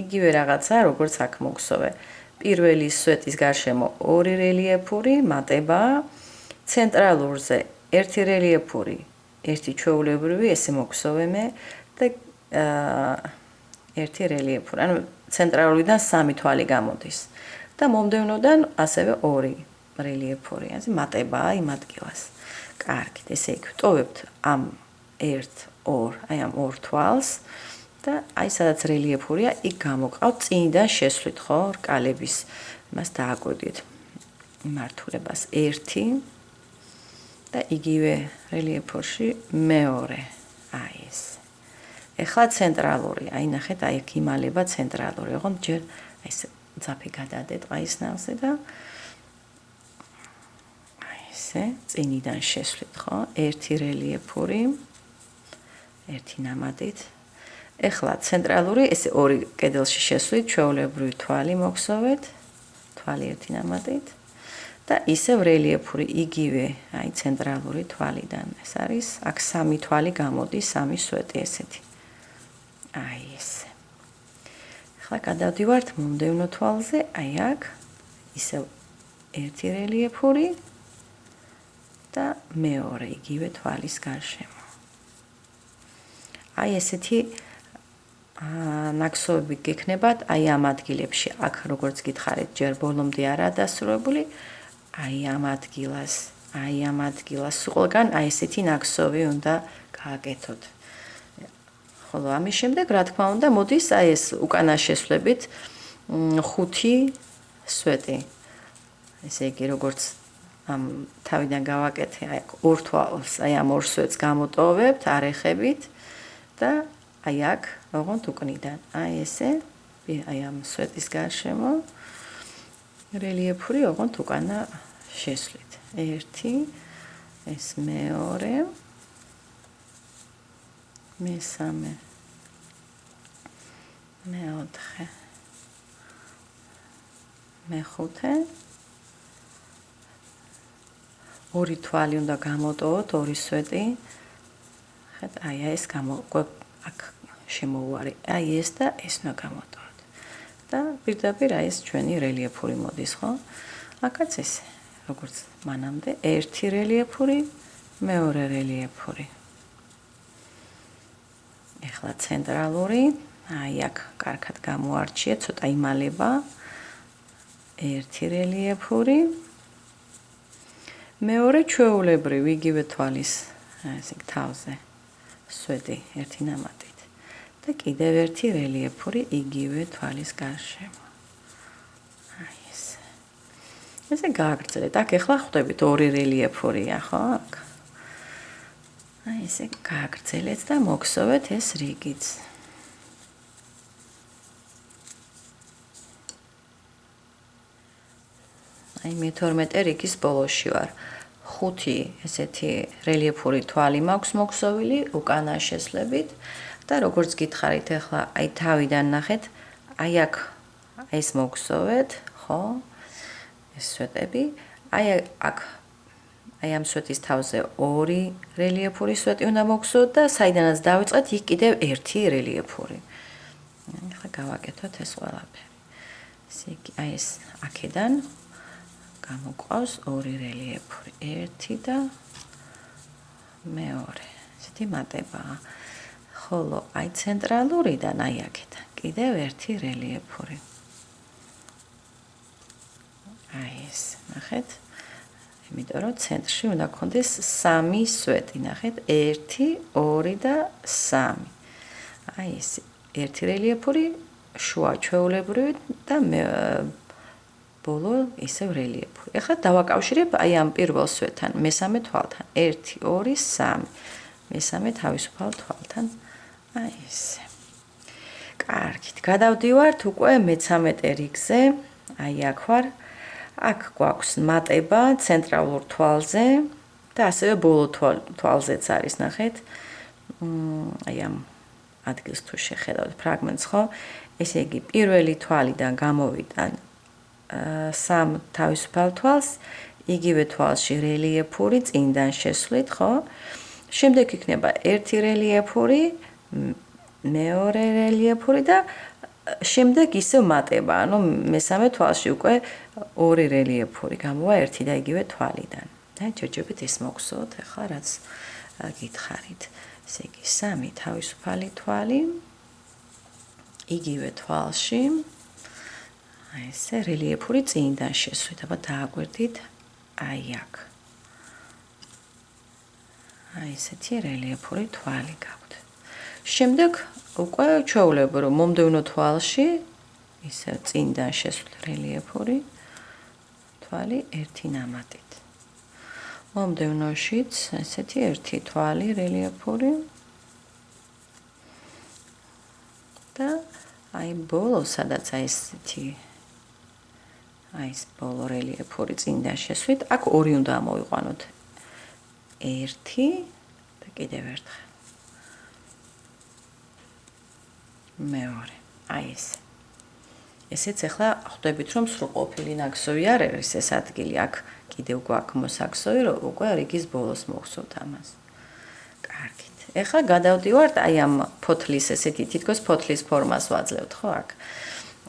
იგივე რაღაცა, როგორც აქ მოგსოვე. პირველი სვეტის გარშემო ორი რელიეფური მატება, ცენტრალურზე ერთი რელიეფური, ერთი ჩვეულებრივი, ესე მოგსოვე მე და ერთი რელიეფური. ანუ ცენტრალურიდან 3 თვალი გამოდის და მომდევნოდან ასევე 2 რელიეფური. ასე მატებაა იმ ადგილას. კარგით, ესე იგი, ვტოვებთ ამ 1 2, აი ამ ორ თვალს და აი სადაც რელიეფურია, იქ გამოყავთ წინიდან შესვლით, ხო, რკალების მას დააკვირდით მართულებას 1 და იგივე რელიეფურში მეორე. აი ეს. ეხლა ცენტრალური, აი ნახეთ, აი აქ იმალება ცენტრალური, ოღონდ ჯერ აი ეს ძაფი გადადეთ ყაისნავზე და აი ესე წინიდან შესვლით, ხო? ერთი რელიეფური, ერთი ნამატით. ეხლა ცენტრალური, ესე ორი კედელში შესვლით, ჩვეულებრივი თვალი მოგსოვეთ, თვალი ერთი ნამატით და ისევ რელიეფური იგივე, აი ცენტრალური თვალიდან. ეს არის, აქ 3 თვალი გამოდის, 3 სვეტი ესეთი. აი ესე. ახლა გადავდივართ მომდევნო თვალზე, აი აქ ისევ ერთი რელიეფური და მეორე იგივე თვალის გარშემო. აი ესეთი ნაკსოვები გექნებათ აი ამ ადგილებში. აქ როგორც გითხარით, ჯერ ბოლომდე არაა დასრულებული, აი ამ ადგილას აი ამ ადგილას ყველგან აი ესეთი ნაკსოვი უნდა გააკეთოთ. ხოლო ამის შემდეგ რა თქმა უნდა მოდის აი ეს უკანა შესვლებით 5 სვეტი. ესე იგი როგორც ამ თავიდან გავაკეთე აი ორ თვალს აი ამ ორ სვეტს გამოტოვებთ არეხებით და აი აქ ოღონდ უკნიდან აი ესე აი ამ სვეტის გარშემო რელიეფური ოღონდ უკანა შესვლით. 1 ეს მეორე მესამე მეოთხე მეხუთე ორი თვალი უნდა გამოტოვოთ ორი სვეტი. ხეთ აი ეს აქ შემოუარი აი ეს და ეს უნდა გამოტოვოთ და პირდაპირ აი ეს ჩვენი რელიეფური მოდის ხო? აქაც ესე როგორც მანამდე 1 რელიეფური მეორე რელიეფური. ეხლა ცენტრალური აი აქ კარგად გამოარჩიეთ ცოტა იმალება 1 რელიეფური მეორე ჩვეულებრივ იგივე თვალის ესე თავზე სვეტი ერთი ნამატით და კიდევ 1 რელიეფური იგივე თვალის გარშემო. აი ესე გააგრძელეთ. აქ ეხლა ხვდებით 2 რელიეფურია ხო აქ? აი ესე გააგრძელეთ და მოგსოვეთ ეს რიგიც. აი მე-12 რიგის ბოლოში ვარ. 5 ესეთი რელიეფური თვალი მაქვს მოგსოვილი უკანა შესლებით და როგორც გითხარით ახლა აი თავიდან ნახეთ აი აქ ეს მოგსოვეთ ხო? ეს სვეტები აი აქ აი ამ სვეტის თავზე 2 რელიეფური სვეტი უნდა მოგსოვოთ და საიდანაც დავიწყეთ იქ კიდევ 1 რელიეფური. ახლა გავაკეთოთ ეს ყველაფერი. ესე იგი აი ეს აქედან გამოყავს 2 რელიეფური 1 და მეორე. ესეთი მატებაა. ხოლო აი ცენტრალურიდან აი აქედან კიდევ 1 რელიეფური. აი ეს ნახეთ? იმიტომ რომ ცენტრში უნდა გქონდეს 3 სვეტი, ნახეთ? 1, 2 და 3. აი ეს 1 რელიეფური შუა ჩვეულებრივი და ბოლო ისევ რელიეფური. ეხლა დავაკავშირებ აი ამ პირველ სვეტთან, მესამე თვალთან. 1, 2, 3. მესამე თავისუფალ თვალთან. აი ესე. კარგით, გადავდივართ უკვე მე-13 რიგზე. აი აქ ვარ. აქ გვაქვს მატება ცენტრალურ თვალზე და ასევე ბოლო თვალზეც არის, ნახეთ? აი ამ ადგილს თუ შეხედავთ ფრაგმენტს, ხო? ესე იგი, პირველი თვალიდან გამოვიტან 3 თავისუფალ თვალს, იგივე თვალში რელიეფური წინიდან შესვლით, ხო? შემდეგ იქნება 1 რელიეფური, მეორე რელიეფური და შემდეგ ისევ მატება, ანუ მესამე თვალში უკვე 2 რელიეფური გამოვა ერთი და იგივე თვალიდან. და ჯერჯერობით ეს მოგსოვოთ, ახლა რაც გითხარით. ესე იგი 3 თავისუფალი თვალი იგივე თვალში აი ესე რელიეფური წინიდან შესვით, აბა დააკვირდით აი აქ. აი ესეთი რელიეფური თვალი გაქვთ. შემდეგ უკვე ჩვეულებრივ მომდევნო თვალში ისე წინიდან შესვლით რელიეფური თვალი ერთი ნამატით. მომდევნოშიც ესეთი ერთი თვალი რელიეფური და აი ბოლო სადაც აი ესეთი აი ეს ბოლო რელიეფური წინიდან შესვით, აქ 2 უნდა ამოვიყვანოთ. 1 და კიდევ ერთხელ. მეორე. აი ეს. ესეც ახლა ხვდებით რომ სრულყოფილი ნაკსოვი არ არის ეს ადგილი აქ კიდევ გვაქვს მოსაქსოვი რომ უკვე რიგის ბოლოს მოვხსოვთ ამას. კარგით. ახლა გადავდივართ აი ამ ფოთლის ესეთი თითქოს ფოთლის ფორმას ვაძლევთ ხო აქ.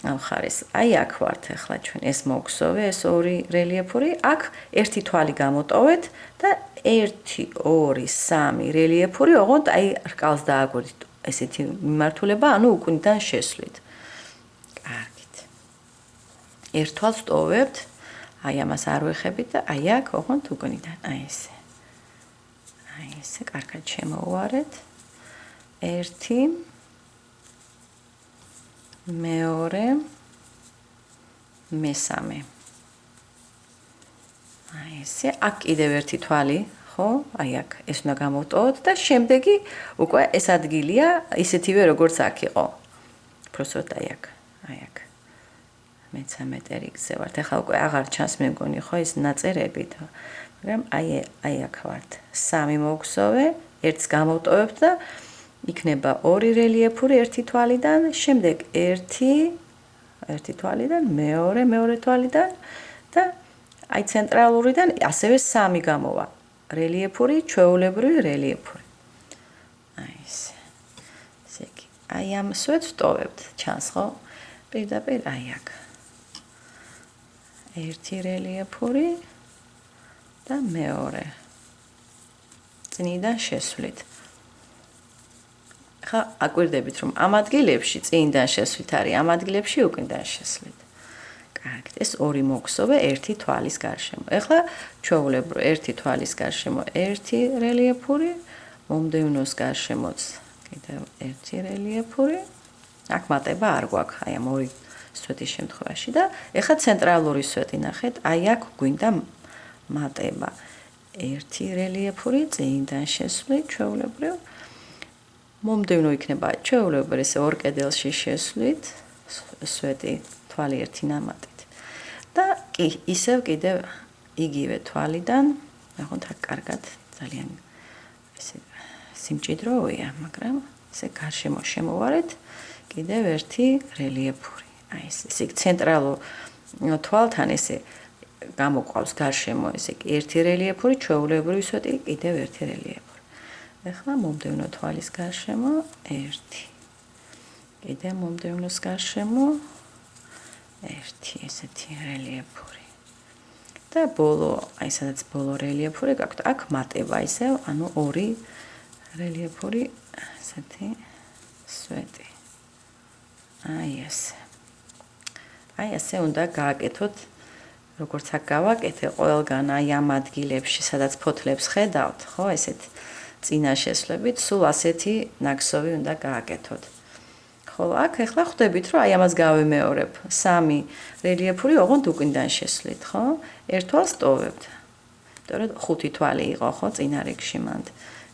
ამ ხარეს. აი აქ ვართ ახლა ჩვენ ეს მოვხსოვე ეს 2 რელიეფური აქ ერთი თვალი გამოტოვეთ და 1 2 3 რელიეფური ოღონდ აი რკალს დააგვირდით ესეთი მიმართულება ანუ უკუნიდან შესვლით. კარგით. ერთ თვალს ტოვებთ აი ამას არ ვეხებით და აი აქ ოღონდ უგნიდან, აი ესე. აი ესე კარგად შემოვარეთ. 1 მეორე მესამე. აი ესე, აქ კიდევ ერთი თვალი, ხო? აი აქ ეს უნდა გამოვტოვოთ და შემდეგი უკვე ეს ადგილია ისეთივე როგორც აქ იყო. უბრალოდ აი აქ. მე-13 რიგზე ვართ. ახლა უკვე აღარ ჩანს მე მგონი, ხო, ეს ნაწერები, მაგრამ აი აქ ვართ. 3 მოგსოვე, 1-ს გამოვტოვებთ და იქნება 2 რელიეფური ერთი თვალიდან, შემდეგ 1 თვალიდან, მეორე თვალიდან და აი ცენტრალურიდან ასევე 3 გამოვა. რელიეფური, ჩვეულებრივი რელიეფური. აი ესე. ესე იგი, აი ამ სვეტს ვტოვებთ, ჩანს ხო? პირდაპირ აი აქ. 1 რელიეფური და მეორე. წინიდან შესვლით. ხა აკვირდებით რომ ამ ადგილებში წინიდან შესვლით არის, ამ ადგილებში უკნიდან შესვლით. კარგით, ეს 2 მოგსოვე 1 თვალის გარშემო. ეხლა ჩვეულებრივ 1 თვალის გარშემო 1 რელიეფური, მომდევნოს გარშემოც კიდევ 1 რელიეფური. აქ მატება არ გვაქვს, აი ამ 2 სვეტის შემთხვევაში და ეხლა ცენტრალური სვეტი ნახეთ, აი აქ გვინდა მატება. 1 რელიეფური წინიდან შესვლით ჩვეულებრივ. მომდევნო იქნება ჩვეულებრივ ესე ორ კედელში შესვლით, სვეტი თვალი ერთი ნამატით. და კი, ისევ კიდევ იგივე თვალიდან, ნახოთ აქ კარგად ძალიან ესე სიმჭიდროვეა, მაგრამ ესე გარშემო შემოვარეთ კიდევ 1 რელიეფური. აი ესე ცენტრალურ თვალთან ესე გამოყვავს გარშემო ესე 1 რელიეფური, ჩვეულებრივი სვეტი კიდევ 1 რელიეფური. ეხლა მომდევნო თვალის გარშემო 1. კიდევ მომდევნოს გარშემო 1 ესეთი რელიეფური. და ბოლო, აი სადაც ბოლო რელიეფური გაქვთ, აქ მატება ისევ, ანუ 2 რელიეფური ესეთი სვეტი. აი ესე. აი ესე უნდა გააკეთოთ, როგორც აქ გავაკეთე, ყველგან აი ამ ადგილებში, სადაც ფოთლებს ხედავთ, ხო, ესეთ წინა შესვლებით, სულ ასეთი ნაკსოვი უნდა გააკეთოთ. ხოლო აქ ახლა ხვდებით, რომ აი ამას გავემეორებ. 3 რელიეფური ოღონდ უკნიდან შესვლით, ხო? 1 თვალს ტოვებთ. იმიტომ რომ 5 თვალი იყო, ხო, წინა რიგში მანდ.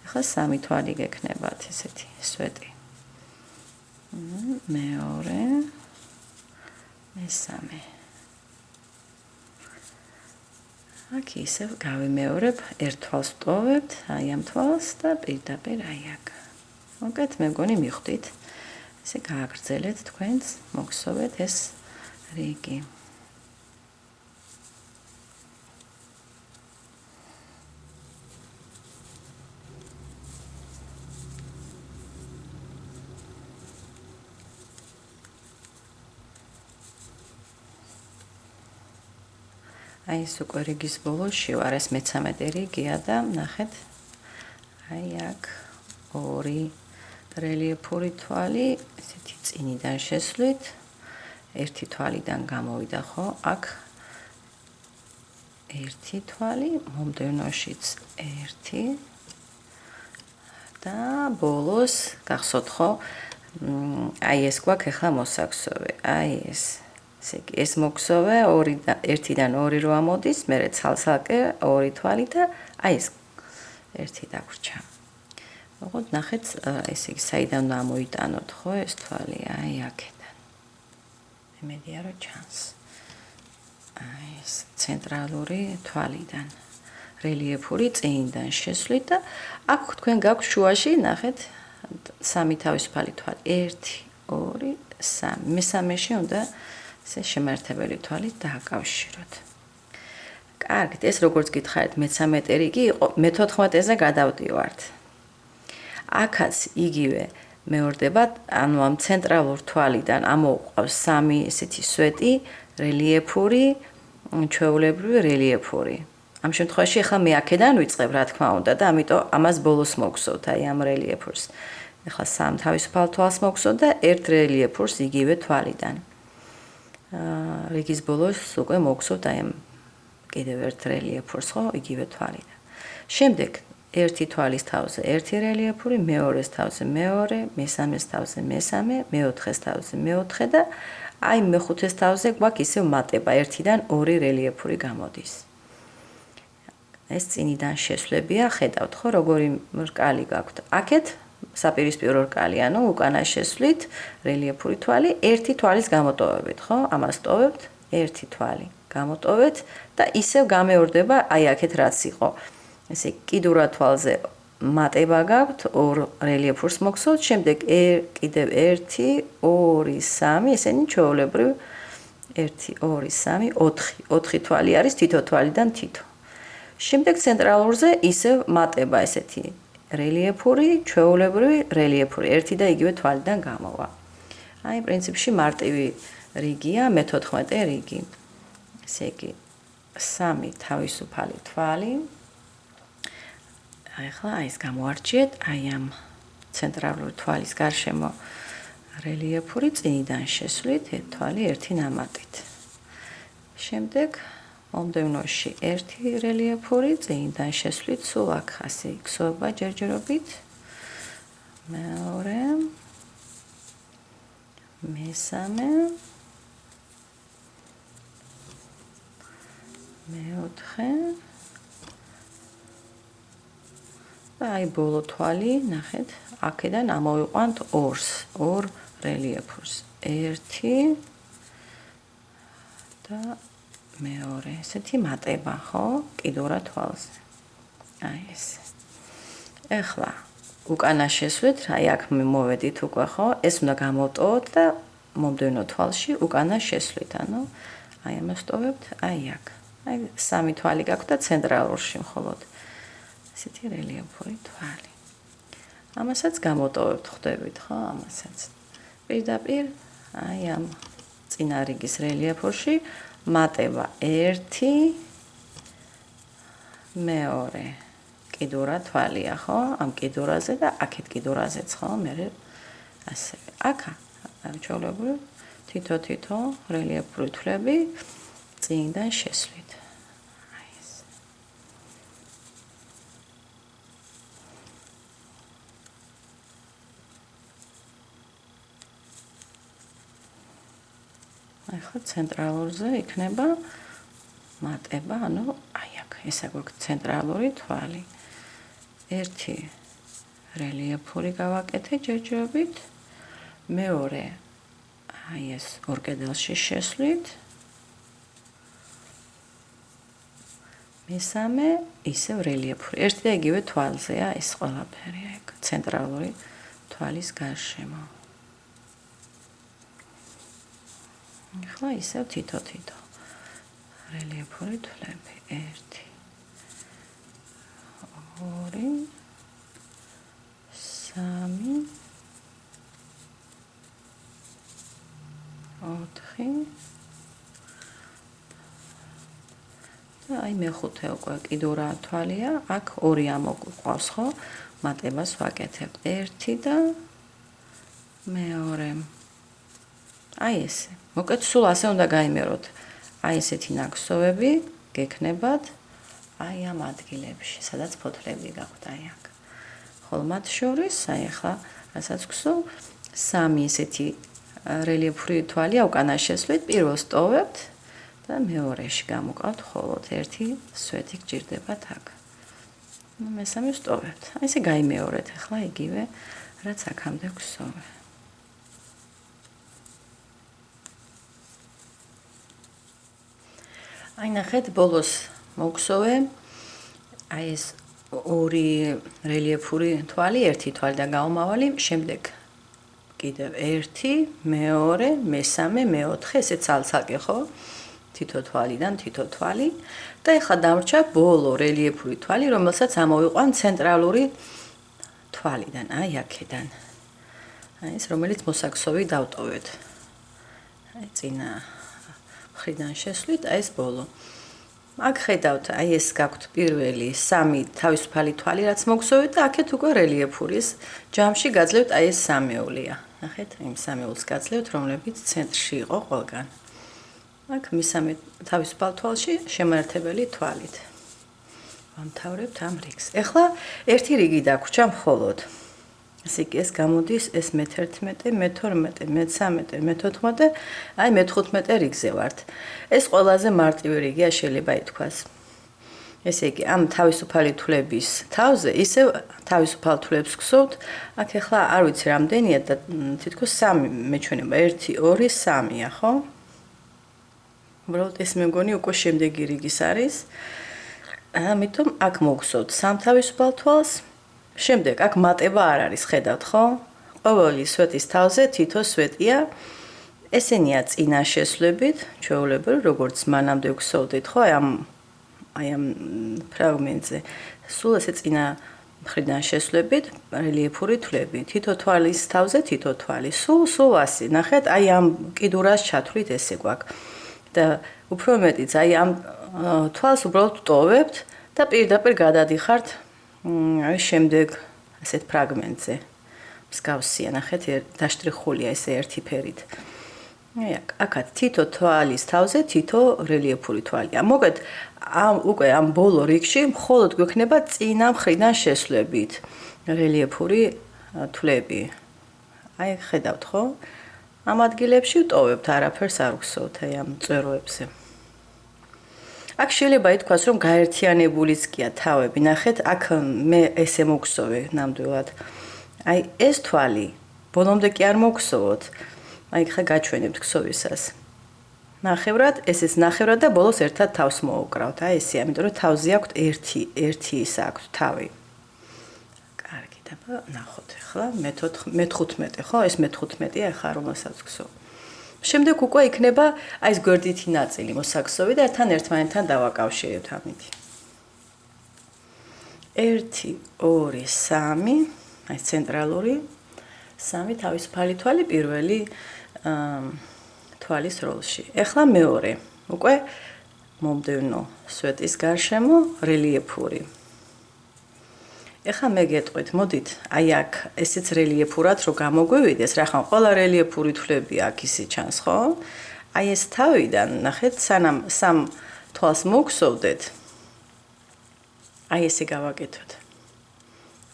ახლა 3 თვალი გექნებათ ესეთი სვეტი. მეორე, მესამე. აქ ისევ გავემეორებ, 1 თვალს ტოვებთ, აი ამ თვალს და პირდაპირ აი აქ. მოკეთ, მე მგონი მიხვდით. ესე გააგრძელეთ თქვენს, მოგსოვეთ ეს რიგი. აი ეს უკვე რიგის ბოლოში ვარ, ეს მე-13 რიგია და ნახეთ, აი აქ 2 რელიეფური თვალი, ესეთი წინიდან შესვლით, 1 თვალიდან გამოვიდა, ხო? აქ 1 თვალი, მომდევნოშიც 1 და ბოლოს გახსოვთ, ხო? აი ეს გვაქვს ახლა მოსაქსოვე, აი ეს. ესე იგი, ეს მოგვსოვე 1-დან 2 რო ამოდის, მერე ცალსაკე 2 თვალი და აი ეს 1 დაგვრჩა. ოღონდ ნახეთ, ესე იგი, საიდან უნდა ამოიტანოთ, ხო, ეს თვალი, აი აქედან. იმედია რომ ჩანს. აი ეს ცენტრალური თვალიდან. რელიეფური წინიდან შესვლით და აქ თქვენ გაქვთ შუაში, ნახეთ, 3 თავისუფალი თვალი. 1, 2, 3. მესამეში უნდა ესე შემართებელი თვალით დააკავშიროთ. კარგით, ეს როგორც გითხარით, მე-13 რიგი იყო, მე-14-ზე გადავდივართ. აქაც იგივე მეორდება, ანუ ამ ცენტრალურ თვალიდან ამოუყვავს 3 ესეთი სვეტი, რელიეფური, ჩვეულებრივი რელიეფური. ამ შემთხვევაში ახლა მე აქედან ვიწყებ, რა თქმა უნდა, და ამიტომ ამას ბოლოს მოგსოვთ, აი ამ რელიეფურს. ახლა 3 თავისუფალ თვალს მოგსოვთ და 1 რელიეფურს იგივე თვალიდან. რიგის ბოლოს უკვე მოგსოვთ აი ამ კიდევ ერთ რელიეფურს, ხო, იგივე თვალიდან. შემდეგ ერთი თვალის თავზე ერთი რელიეფური, მეორეს თავზე მეორე, მესამეს თავზე მესამე, მეოთხეს თავზე მეოთხე და აი მეხუთეს თავზე გვაქვს ისევ მატება, ერთიდან ორი რელიეფური გამოდის. ეს წინიდან შესვლებია, ხედავთ ხო, როგორი რკალი გაქვთ. აქეთ საპირისპირო რკალი, ანუ უკანა შესვლით რელიეფური თვალი, ერთი თვალის გამოტოვებით, ხო? ამას ტოვებთ, ერთი თვალი გამოტოვეთ და ისევ გამეორდება, აი აქეთ რაც იყო. ესე კიდურა თვალზე მატება გაქვთ, ორ რელიეფურს მოგსოვთ, შემდეგ კიდევ 1 2 3, ესენი ჩვეულებრივ 1 2 3 4 თვალი არის თითო თვალიდან თითო. შემდეგ ცენტრალურზე ისევ მატება ესეთი რელიეფური, ჩვეულებრივი რელიეფური, ერთი და იგივე თვალიდან გამოვა. აი პრინციპში მარტივი რიგია, მე-14 რიგი. ესე იგი 3 თავისუფალი თვალი. ახლა აი ეს გამოარჩიეთ, აი ამ ცენტრალური თვალის გარშემო რელიეფური წინიდან შესვლით, თვალი ერთი ნამატით. შემდეგ მომდევნოში ერთი რელიეფური წინიდან შესვლით, სულ აქ ასე იქსოება ჯერჯერობით. მეორე, მესამე, მეოთხე და აი ბოლო თვალი, ნახეთ, აქედან ამოვიყვანთ ორ რელიეფურს. ერთი და მეორე, ესეთი მატება, ხო? კიდურა თვალზე. აი ეს. ეხლა უკანა შესვლით, აი აქ მოვედით უკვე, ხო? ეს უნდა გამოვტოვოთ და მომდევნო თვალში უკანა შესვლით, ანუ აი ამას ტოვებთ, აი აქ. აი 3 თვალი გაქვთ და ცენტრალურში მხოლოდ. ესეთი რელიეფური თვალი. ამასაც გამოტოვებთ, ხვდებით, ხო? ამასაც. პირდაპირ აი ამ წინა რიგის რელიეფურში მატება 1 მეორე კიდურა თვალია, ხო? ამ კიდურაზე და აქეთ კიდურაზეც, ხო? მე ასევე. აქ ჩვეულებრივ თითო რელიეფური თვლები წინიდან შესვლით. აი ეს. ახლა ცენტრალურზე იქნება მატება, ანუ აი აქ ესა გვაქვს ცენტრალური თვალი. ერთი რელიეფური გავაკეთე ჯერჯერობით, მეორე აი ეს ორ კედელში შესვლით, მესამე ისევ რელიეფური. ერთი და იგივე თვალზეა ეს ყველაფერი, აი ცენტრალური თვალის გარშემო. ახლა ისევ თითო რელიეფური თვლები. 1 2 3 4 და აი მეხუთე უკვე კიდურა თვალია, აქ ორი ამოგვყავს, ხო? მატებას ვაკეთებ. 1 და მეორე. აი ესე. მოკეთ სულ ასე უნდა გაიმეროთ. აი ესეთი ნაკსოვები გექნებათ აი ამ ადგილებში, სადაც ფოთლები გაქვთ აი აქ. ხოლო მათ შორის, აი ახლა რასაც გსულ, 3 ესეთი რელიეფური თვალია უკანა შესვლით, პირველს ტოვებთ და მეორეში გამოვყავთ მხოლოდ ერთი სვეტი გჭირდებათ აქ. მესამეს ტოვებთ. აი ესე გაიმეორეთ ახლა იგივე, რაც აქამდე გსოვე. აი ნახეთ, ბოლოს მოგსოვე, აი ეს ორი რელიეფური თვალი, ერთი თვალიდან გამომავალი, შემდეგ კიდევ ერთი, მეორე, მესამე, მეოთხე, ესე ცალ-ცალკე, ხო? თითო თვალიდან თითო თვალი და ეხლა დამრჩა ბოლო რელიეფური თვალი, რომელსაც ამოვიყვან ცენტრალური თვალიდან, აი აქედან. აი ეს რომელიც მოსაქსოვი დავტოვეთ. აი წინა მხრიდან შესვლით, აი ეს ბოლო. აქ ხედავთ, აი ეს გაქვთ პირველი 3 თავისუფალი თვალი, რაც მოგსოვეთ და აქეთ უკვე რელიეფურის ჯამში გაძლევთ აი ეს სამეულია. ნახეთ, იმ სამეულს გაძლევთ, რომლებიც ცენტრში იყო ყველგან. აქ მესამე თავისუფალ თვალში შემაერთებელი თვალით. ვამთავრებთ ამ რიგს. ეხლა ერთი რიგი დაგვრჩა მხოლოდ. ესე იგი ეს გამოდის ეს მე-11, მე-12, მე-13, მე-14, აი მე-15 რიგზე ვართ. ეს ყველაზე მარტივი რიგია შეიძლება ითქვას. ესე იგი ამ თავისუფალი თვლების თავზე ისევ თავისუფალ თვლებს გსოვთ. აქ ეხლა არ ვიცი რამდენია და თითქოს 3 მეჩვენება 1 2 3-ია, ხო? უბრალოდ ეს მე მგონი უკვე შემდეგი რიგის არის. ამიტომ აქ მოგხსოვთ 3 თავისუფალ თვალს. შემდეგ აქ მატება არ არის, ხედავთ, ხო? ყოველი სვეტის თავზე თითო სვეტია. ესენია წინა შესვლებით, ჩვეულებრივ, როგორც მანამდე გსოვდით, ხო? აი ამ ფრაგმენტზე. სულ ესე წინა მხრიდან შესვლებით, რელიეფური თვლები. თითო თვალის თავზე თითო თვალი. სულ ასე. ნახეთ, აი ამ კიდურას ჩათვლით ესე გვაქვს. და უფრო მეტიც, აი ამ თვალს უბრალოდ ტოვებთ და პირდაპირ გადადიხართ აი შემდეგ ასეთ ფრაგმენტზე. მსგავსია, ნახეთ, დაშტრიხულია ესე ერთი ფერით. აი აქაც თითო თვალის თავზე თითო რელიეფური თვალია. მოგეთ უკვე ამ ბოლო რიგში მხოლოდ გვექნება წინა მხრიდან შესვლებით რელიეფური თვლები. აი ხედავთ, ხო? ამ ადგილებში ვტოვებთ, არაფერს არ ვგსოვთ აი ამ წეროებზე. აქ შეიძლება ითქვას, რომ გაერთიანებულიც კია თავები. ნახეთ, აქ მე ესე მოგხსოვე ნამდვილად. აი ეს თვალი ბოლომდე კი არ მოგხსოვოთ. აი ხა გაჩვენებთ ქსოვისას. ნახევრად, ესეც ნახევრად და ბოლოს ერთად თავს მოუკრავთ. აი ესე, ამიტომ რომ თავზე აქვთ ერთი ის აქვთ თავი. კარგი, და ნახოთ ახლა მე-15, ხო? ეს მე-15-ია ახლა რომელსაც გსოვ. შემდეგ უკვე იქნება აი ეს გვერდითი ნაწილი მოსაგსოვი და თან ერთმანეთთან დავაკავშირებთ ამით. 1 2 3 აი ცენტრალური 3 თავისუფალი თვალი პირველი თვალის როლში. ეხლა მეორე, უკვე მომდევნო სვეტის გარშემო რელიეფური. ეხლა მე გეტყვით, მოდით, აი აქ ესეც რელიეფურად რო გამოგვივიდეს, რახან ყველა რელიეფური თვლები აქ ისე ჩანს, ხო? აი ეს თავიდან, ნახეთ, სანამ 3 თვალს მოგხსოვდეთ. აი ესე გავაკეთოთ.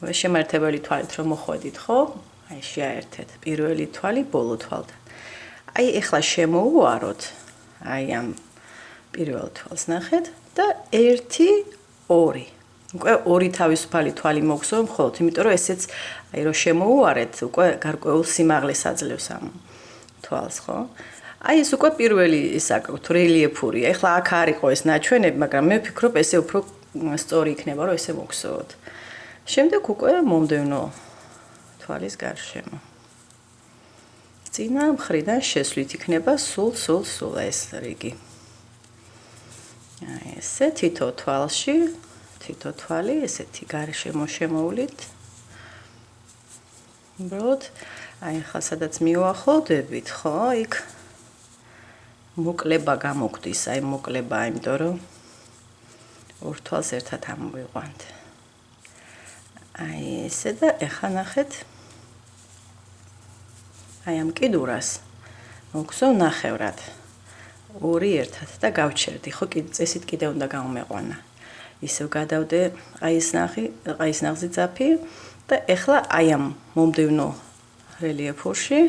შემაერთებელი თვალით რომ მოხვედით, ხო? აი შეაერთეთ პირველი თვალი ბოლო თვალთან. აი ეხლა შემოუაროთ აი ამ პირველ თვალს ნახეთ და 1 2 უკვე ორი თავისუფალი თვალი მოგხსოვთ მხოლოდ, იმიტომ რომ ესეც აი რომ შემოუარეთ, უკვე გარკვეულ სიმაღლეს აძლევს ამ თვალს, ხო? აი ეს უკვე პირველი ის აქვს რელიეფური. ეხლა აქ არ იყო ეს ნაჩვენები, მაგრამ მე ვფიქრობ ესე უფრო სწორი იქნება, რომ ესე მოგხსოვოთ. შემდეგ უკვე მომდევნო თვალის გარშემო. წინა მხრიდან შესვლით იქნება სულ ეს რიგი. აი ესე თითო თვალში თითო თვალი ესეთი გარშემო შემოვლით. უბრალოდ აი ხა სადაც მიუახლოვდებით, ხო, იქ მოკლება გამოგვდის, აი მოკლება, იმიტომ რომ ორ თვალს ერთად ამოვიყვანთ. აი ესე და ეხლა ნახეთ. აი ამ კიდურას მოგხსოვ ნახევრად. ორი ერთად და გავჩერდი, ხო, წესით კიდე უნდა გამომეყვანა. ისევ გადავდე აი ეს ნახზე ძაფი და ეხლა აი ამ მომდევნო რელიეფურში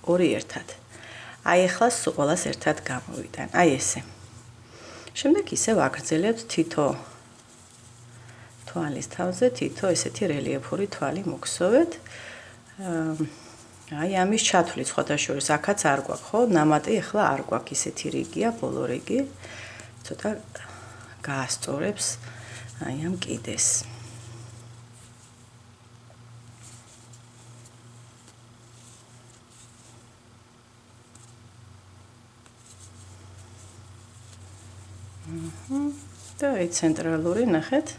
ორი ერთად. აი ეხლა ყველას ერთად გამოვიდან. აი ესე. შემდეგ ისევ აგრძელებთ თითო თვალის თავზე თითო ესეთი რელიეფური თვალი მოგხსოვეთ. აი ამის ჩათვლით სხვადასხვა აქაც არ გვაქვს, ხო? ნამატი ეხლა არ გვაქვს, ისეთი რიგია, ბოლო რიგი. ცოტა გაასწორებს აი ამ კიდეს. და აი ცენტრალური ნახეთ.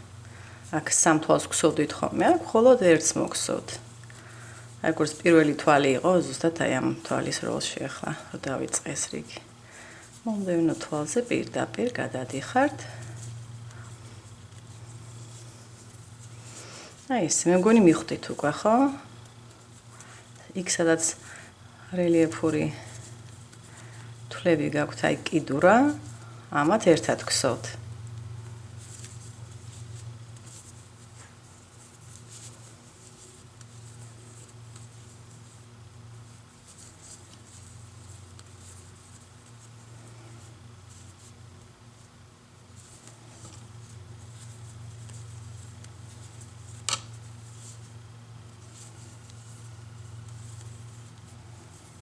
აქ 3 თვალს გსოვდით ხოლმე, აქ მხოლოდ ერთს მოგხსოვთ. აი როგორც პირველი თვალი იყო, ზუსტად აი ამ თვალის როლში ახლა რომ დავიწყე ეს რიგი. მომდევნო თვალზე პირდაპირ გადადიხართ. აი ეს მე მგონი მიხვდით უკვე, ხო? იქ სადაც რელიეფური ფლები გაქვთ აი კიდურა, ამათ ერთად გსოვთ.